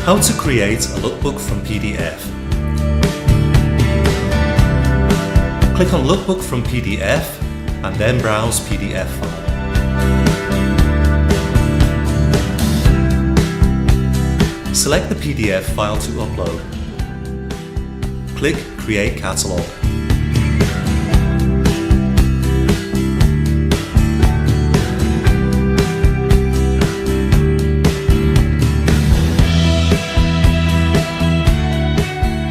How to create a lookbook from PDF. Click on Lookbook from PDF and then browse PDF file. Select the PDF file to upload. Click Create Catalog.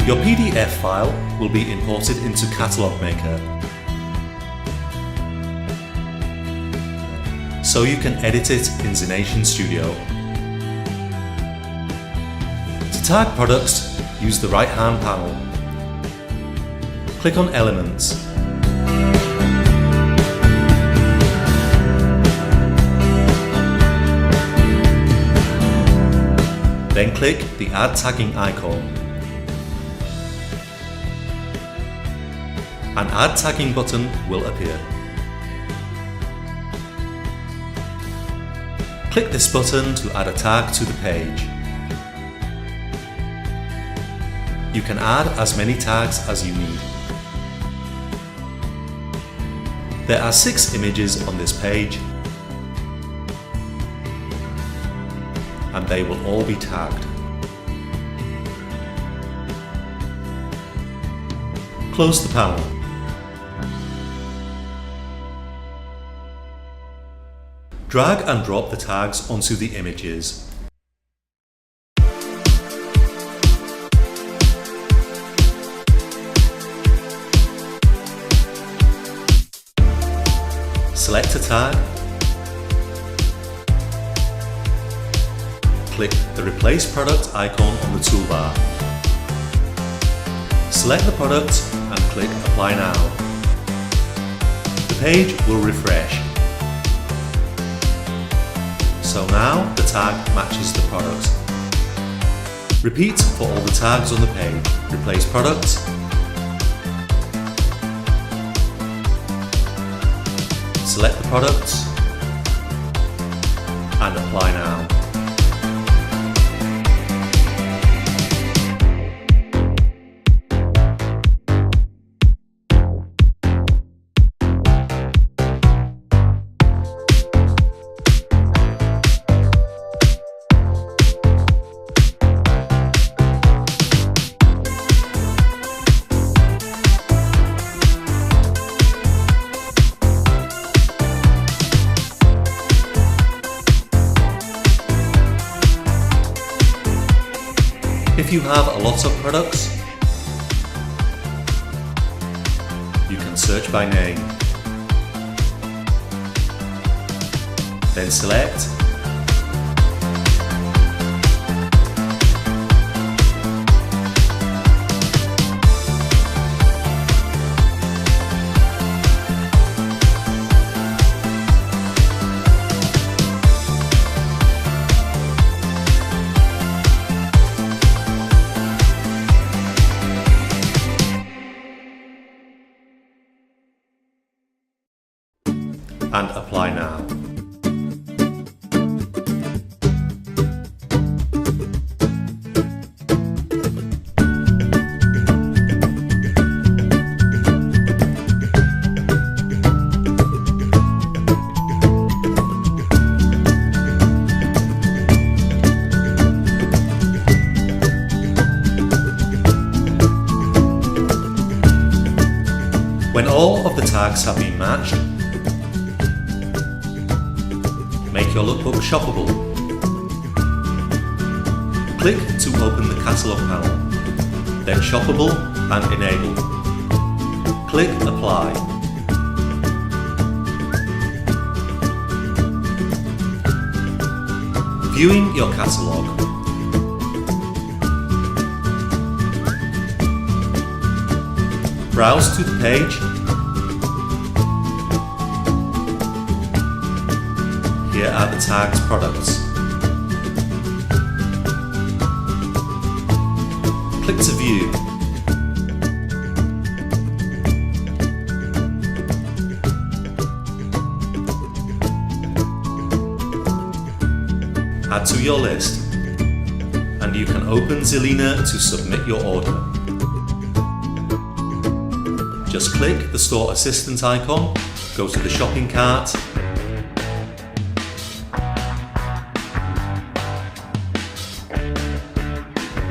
Your PDF file will be imported into Catalog Maker, so you can edit it in Zenation Studio. To tag products, use the right-hand panel. Click on Elements. Then click the Add Tagging icon. An Add Tagging button will appear. Click this button to add a tag to the page. You can add as many tags as you need. There are 6 images on this page, and they will all be tagged. Close the panel. Drag and drop the tags onto the images. Select a tag. Click the Replace Product icon on the toolbar. Select the product and click Apply Now. The page will refresh. So now the tag matches the product. Repeat for all the tags on the page. Replace products. Select the products and Apply Now. If you have a lot of products, you can search by name. Then select and Apply Now. When all of the tags have been matched, make your lookbook shoppable. Click to open the Catalog panel, then Shoppable and Enable. Click Apply. Viewing your catalogue. Browse to the page. Here are the tagged products. Click to view. Add to your list. And and you can open Zelina to submit your order. Just click the Store Assistant icon, go to the shopping cart,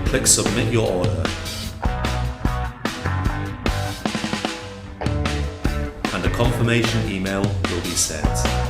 click Submit your order, and a confirmation email will be sent.